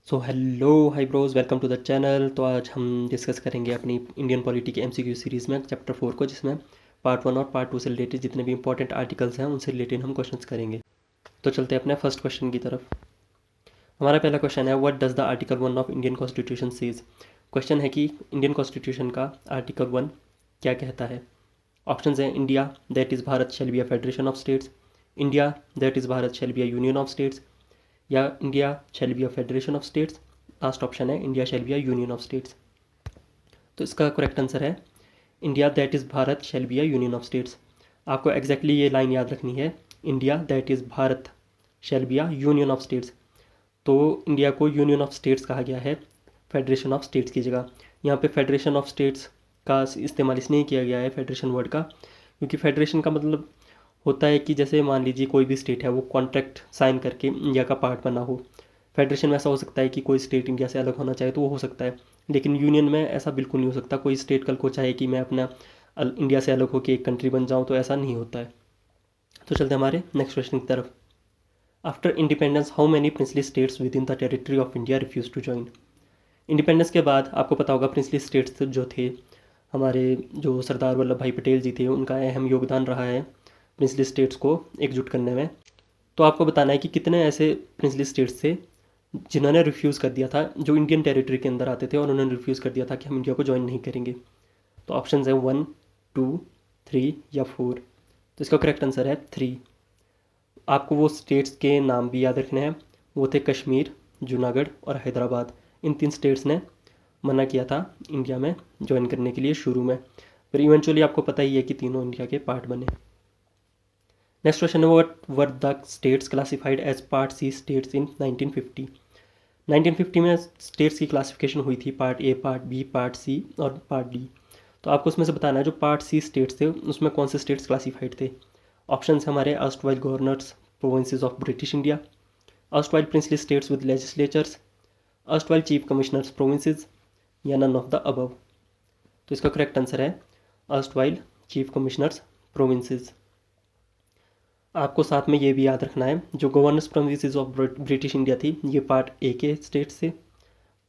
So hello hi bros, welcome to the channel. तो आज हम डिस्कस करेंगे अपनी इंडियन पॉलिटी के एमसीक्यू सीरीज़ में चैप्टर 4 को, जिसमें पार्ट 1 और पार्ट 2 से रिलेटेड जितने भी इंपॉर्टेंट आर्टिकल्स हैं उनसे रिलेटेड हम क्वेश्चंस करेंगे। तो चलते हैं अपने फर्स्ट क्वेश्चन की तरफ। हमारा पहला क्वेश्चन है, what does the article 1 of Indian constitution says. Question है कि इंडियन कॉन्स्टिट्यूशन का आर्टिकल 1 क्या कहता है। ऑप्शन हैं, India that is Bharat shall be a federation of states, India that is Bharat shall be a union of states, या India shall be a federation of states. Last option है, India shall be a union of states. तो इसका correct answer है India that is Bharat shall be a union of states. आपको exactly ये line याद रखनी है, India that is Bharat shall be a union of states. तो इंडिया को यूनियन ऑफ स्टेट्स कहा गया है फेडरेशन ऑफ स्टेट्स की जगह। यहाँ पे फेडरेशन ऑफ स्टेट्स का इस्तेमाल इसलिए किया गया है, फेडरेशन वर्ड का, क्योंकि फेडरेशन का मतलब होता है कि जैसे मान लीजिए कोई भी स्टेट है वो कॉन्ट्रैक्ट साइन करके इंडिया का पार्ट बना हो। फेडरेशन में ऐसा हो सकता है कि कोई स्टेट इंडिया से अलग होना चाहे तो वो हो सकता है, लेकिन यूनियन में ऐसा बिल्कुल नहीं हो सकता। कोई स्टेट कल को चाहे कि मैं अपना इंडिया से अलग होकर एक कंट्री बन जाऊँ, तो ऐसा नहीं होता है। तो चलते हमारे नेक्स्ट क्वेश्चन की तरफ। After independence how many princely states within the territory of India refuse to join. Independence के बाद आपको पता होगा प्रिंसली स्टेट्स जो थे, हमारे जो सरदार वल्लभ भाई पटेल जी थे, उनका अहम योगदान रहा है प्रिंसली स्टेट्स को एकजुट करने में। तो आपको बताना है कि कितने ऐसे प्रिंसली स्टेट्स थे जिन्होंने रिफ्यूज़ कर दिया था, जो इंडियन टेरिटरी के अंदर आते थे, और उन्होंने रिफ्यूज़ कर दिया था कि हम इंडिया को ज्वाइन नहीं करेंगे। तो ऑप्शन है 1, 2, 3 या 4। तो इसका करेक्ट आंसर है 3। आपको वो स्टेट्स के नाम भी याद रखने हैं, वो थे कश्मीर, जूनागढ़ और हैदराबाद। इन 3 स्टेट्स ने मना किया था इंडिया में ज्वाइन करने के लिए शुरू में, पर इवेंचुअली आपको पता ही है कि तीनों इंडिया के पार्ट बने। नेक्स्ट क्वेश्चन है, what were the states classified as part C states in 1950। 1950 में स्टेट्स की क्लासिफिकेशन हुई थी, part A, part B, part C और पार्ट डी। तो आपको उसमें से बताना है जो पार्ट सी स्टेट्स थे उसमें कौन से स्टेट्स क्लासिफाइड थे। ऑप्शन हमारे, erstwhile governors provinces of British India, erstwhile princely states with legislatures, erstwhile chief commissioners provinces, या नन ऑफ द अबव। तो इसका करेक्ट आंसर है अर्स्टवाइल चीफ कमिश्नर्स प्रोविंसेस। आपको साथ में ये भी याद रखना है, जो governors provinces of British India थी ये पार्ट ए के स्टेट्स थे,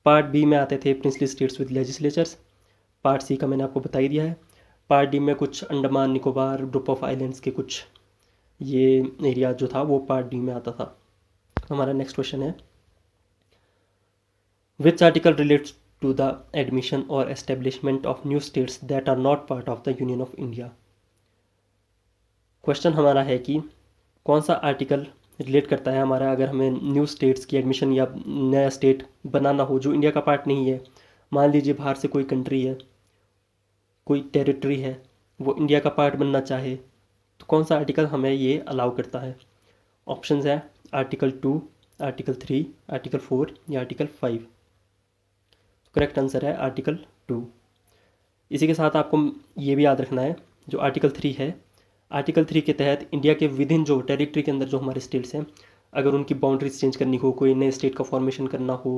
पार्ट बी में आते थे princely states with legislatures, part C का मैंने आपको बता ही दिया है, पार्ट डी में कुछ Andaman Nicobar group of islands के कुछ ये एरिया जो था वो पार्ट डी में आता था। हमारा नेक्स्ट क्वेश्चन है, which article relates to the admission और establishment of new states that are not part of the union of India. Question हमारा है कि कौन सा आर्टिकल रिलेट करता है हमारा, अगर हमें न्यू स्टेट्स की एडमिशन या नया स्टेट बनाना हो जो इंडिया का पार्ट नहीं है। मान लीजिए बाहर से कोई कंट्री है, कोई टेरिटरी है, वो इंडिया का पार्ट बनना चाहे, तो कौन सा आर्टिकल हमें ये अलाउ करता है। ऑप्शंस है आर्टिकल 2, आर्टिकल 3, आर्टिकल 4 या आर्टिकल 5। करेक्ट आंसर है आर्टिकल 2। इसी के साथ आपको ये भी याद रखना है, जो आर्टिकल 3 है, आर्टिकल 3 के तहत इंडिया के विद इन जो टेरिटरी के अंदर जो हमारे स्टेट्स हैं, अगर उनकी बाउंड्रीज चेंज करनी हो, कोई नए स्टेट का फॉर्मेशन करना हो,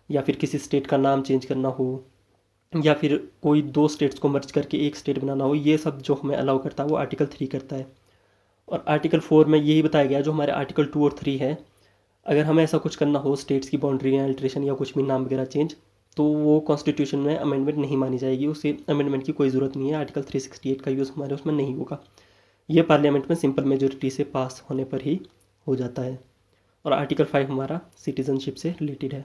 या फिर किसी स्टेट का नाम चेंज करना हो, या फिर कोई 2 स्टेट्स को मर्ज करके एक स्टेट बनाना हो, ये सब जो हमें अलाउ करता है वो आर्टिकल 3 करता है। और आर्टिकल 4 में यही बताया गया, जो हमारे आर्टिकल 2 और 3 है, अगर हमें ऐसा कुछ करना हो, स्टेट्स की बाउंड्री या अल्ट्रेशन या कुछ भी नाम वगैरह चेंज, तो वो कॉन्स्टिट्यूशन में अमेंडमेंट नहीं मानी जाएगी, उसे अमेंडमेंट की कोई ज़रूरत नहीं है। आर्टिकल 368 का यूज़ हमारे उसमें नहीं होगा, ये पार्लियामेंट में सिंपल मेजोरिटी से पास होने पर ही हो जाता है। और आर्टिकल 5 हमारा सिटीजनशिप से रिलेटेड है।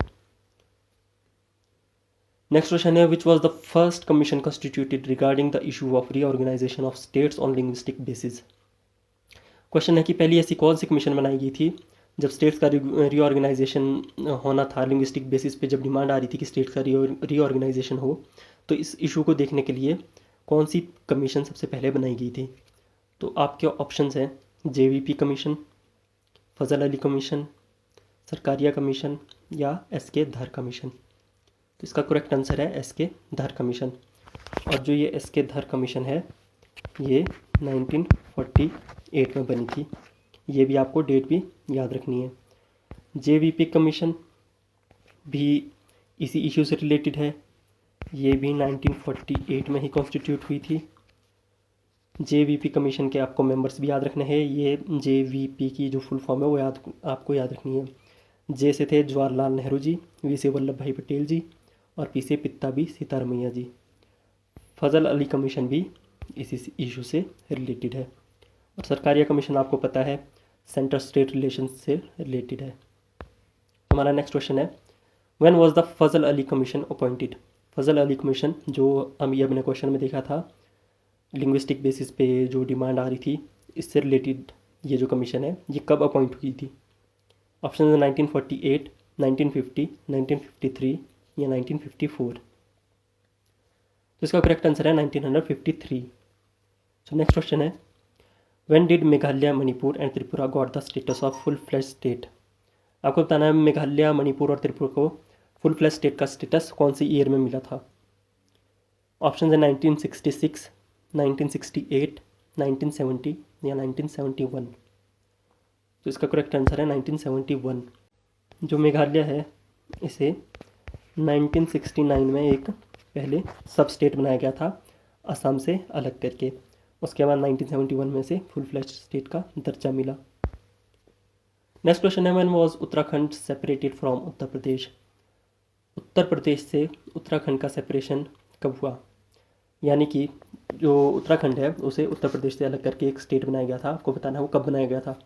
नेक्स्ट क्वेश्चन है, which was the first commission constituted regarding the issue of reorganisation of states on linguistic basis. Question है कि पहली ऐसी कौन सी कमीशन बनाई गई थी जब स्टेट्स का रीऑर्गेनाइजेशन होना था लिंग्विस्टिक बेसिस पे, जब डिमांड आ रही थी कि स्टेट्स का रीऑर्गेनाइजेशन हो, तो इस इशू को देखने के लिए कौन सी कमीशन सबसे पहले बनाई गई थी। तो आपके ऑप्शंस हैं, जेवीपी कमीशन, फजल अली कमीशन, सरकारिया कमीशन या एसके धर कमीशन। तो इसका करेक्ट आंसर है एसके धर कमीशन। और जो ये एसके धर कमीशन है ये 1948 में बनी थी, ये भी आपको डेट भी याद रखनी है। जेवीपी कमीशन भी इसी इशू से रिलेटेड है, ये भी 1948 में ही कॉन्स्टिट्यूट हुई थी। जेवीपी कमीशन के आपको मेंबर्स भी याद रखने हैं, ये जेवीपी की जो फुल फॉर्म है वो आपको याद रखनी है, जे से थे जवाहरलाल नेहरू जी, वी से वल्लभ भाई पटेल जी और पी से पित्ताबी सीतारमैया जी। फजल अली कमीशन भी इसी इशू से रिलेटेड है। और सरकारिया कमीशन आपको पता है सेंटर स्टेट रिलेशन से रिलेटेड है। हमारा नेक्स्ट क्वेश्चन है when was the Fazal Ali commission appointed. Fazal Ali commission जो हम ये अपने क्वेश्चन में देखा था, लिंग्विस्टिक बेसिस पे जो डिमांड आ रही थी, इससे रिलेटेड ये जो कमीशन है ये कब अपॉइंट हुई थी। ऑप्शन है 1948, 1950, 1953 या 1954। तो इसका करेक्ट आंसर है 1953। सो नेक्स्ट क्वेश्चन है when did Meghalaya, Manipur and Tripura got the status of full flash state. आपको बताना है मेघालय, मणिपुर और त्रिपुरा को फुल फ्लैश स्टेट का स्टेटस कौन सी ईयर में मिला था। ऑप्शन है 1966, 1968, 1970 या 1971। तो इसका करेक्ट आंसर है 1971। जो मेघालय है इसे 1969 में एक पहले सब स्टेट बनाया गया था असम से अलग करके, उसके बाद 1971 में से फुल फ्लैश स्टेट का दर्जा मिला। नेक्स्ट क्वेश्चन है when was Uttarakhand separated from Uttar Pradesh. Uttar Pradesh से उत्तराखंड का सेपरेशन कब हुआ, यानी कि जो उत्तराखंड है उसे उत्तर प्रदेश से अलग करके एक स्टेट बनाया गया था। आपको बताना है वो कब बनाया गया था।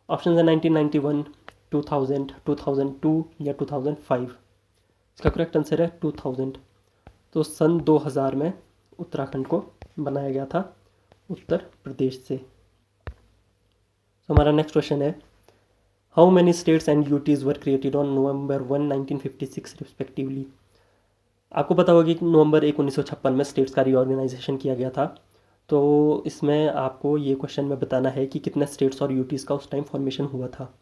ऑप्शन है 1991, 2000, 2002 या 2005। इसका करेक्ट आंसर है 2000। तो सन 2000 में उत्तराखंड को बनाया गया था उत्तर प्रदेश से। तो हमारा नेक्स्ट क्वेश्चन है how many states and UTs were created on November 1, 1956 respectively. आपको पता होगा कि नवंबर 1, 1956 में स्टेट्स का रीऑर्गेनाइजेशन किया गया था। तो इसमें आपको ये क्वेश्चन में बताना है कि कितने स्टेट्स और यूटीज़ का उस टाइम फॉर्मेशन हुआ था।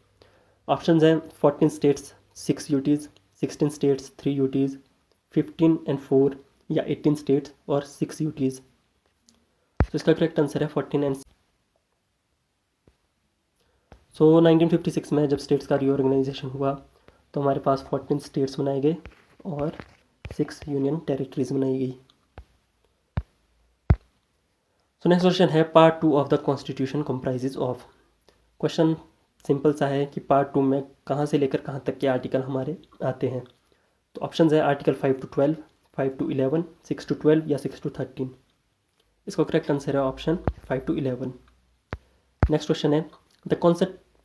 ऑप्शन हैं 14 states, 6 UTs, 16 states, 3 UTs, 15 and 4 या 18 स्टेट्स और 6 यूटीज़। तो इसका करेक्ट आंसर है 14 एंड। सो 1956 में जब स्टेट्स का रीऑर्गेनाइजेशन हुआ तो हमारे पास 14 स्टेट्स बनाए गए और 6 यूनियन टेरिटरीज बनाई गई। सो नेक्स्ट क्वेश्चन है part 2 of the constitution comprises of. Question simple सा है कि पार्ट 2 में कहाँ से लेकर कहाँ तक के आर्टिकल हमारे आते हैं। तो ऑप्शन है आर्टिकल 5 to 12, 5 to 11, 6 to 12 या 6 to 13। इसका करेक्ट आंसर है ऑप्शन 5 to 11। नेक्स्ट क्वेश्चन है the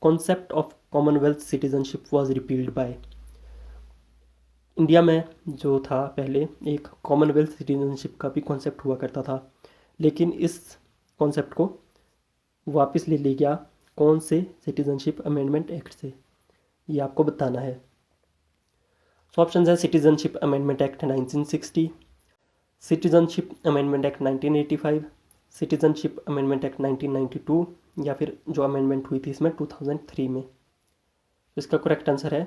concept of commonwealth citizenship was repealed by. India में जो था पहले एक कॉमनवेल्थ सिटीजनशिप का भी कॉन्सेप्ट हुआ करता था, लेकिन इस कॉन्सेप्ट को वापस ले लिया गया कौन से सिटीजनशिप अमेंडमेंट एक्ट से, ये आपको बताना है। सो ऑप्शन है citizenship amendment act 1960, citizenship amendment act 1985, citizenship amendment act 1992 या फिर जो अमेंडमेंट हुई थी इसमें 2003 में। तो इसका करेक्ट आंसर है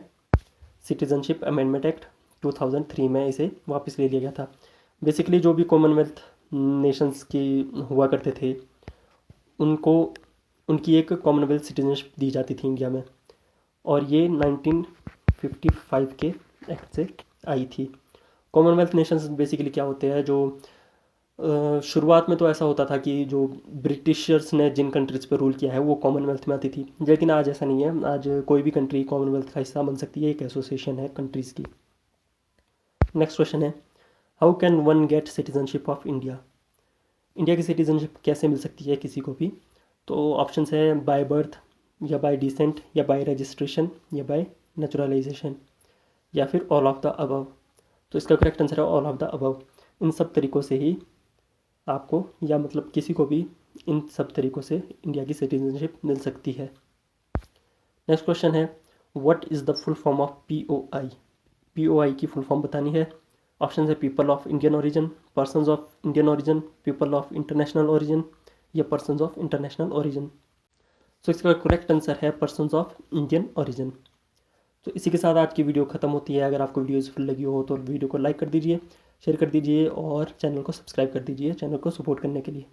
सिटीजनशिप अमेंडमेंट एक्ट 2003 में इसे वापस ले लिया गया था। बेसिकली जो भी कॉमनवेल्थ नेशंस की हुआ करते थे उनको उनकी एक कॉमनवेल्थ सिटीजनशिप दी जाती थी इंडिया में, और ये 1955 के एक्ट से आई थी। कॉमनवेल्थ नेशंस बेसिकली क्या होते हैं, जो शुरुआत में तो ऐसा होता था कि जो ब्रिटिशर्स ने जिन कंट्रीज़ पर रूल किया है वो कॉमनवेल्थ में आती थी, लेकिन आज ऐसा नहीं है। आज कोई भी कंट्री कॉमनवेल्थ का हिस्सा बन सकती है, एक एसोसिएशन है कंट्रीज़ की। नेक्स्ट क्वेश्चन है how can one get citizenship of India. India की सिटीजनशिप कैसे मिल सकती है किसी को भी। तो ऑप्शन है बाय बर्थ या बाय डिसेंट या बाय रजिस्ट्रेशन या बाय नेचुरलाइजेशन या फिर ऑल ऑफ द अबव। तो इसका करेक्ट आंसर है ऑल ऑफ द अबव। इन सब तरीक़ों से ही आपको या मतलब किसी को भी इन सब तरीक़ों से इंडिया की सिटीजनशिप मिल सकती है। नेक्स्ट क्वेश्चन है what is the full form of POI। POI की फुल फॉर्म बतानी है। ऑप्शन है people of Indian origin, persons of Indian origin, people of international origin या पर्सनस ऑफ इंटरनेशनल ओरिजिन। सो इसका करेक्ट आंसर है persons of Indian origin. तो इसी के साथ आज की वीडियो ख़त्म होती है। अगर आपको वीडियो यूजफुल लगी हो तो वीडियो को लाइक कर दीजिए, शेयर कर दीजिए और चैनल को सब्सक्राइब कर दीजिए चैनल को सपोर्ट करने के लिए।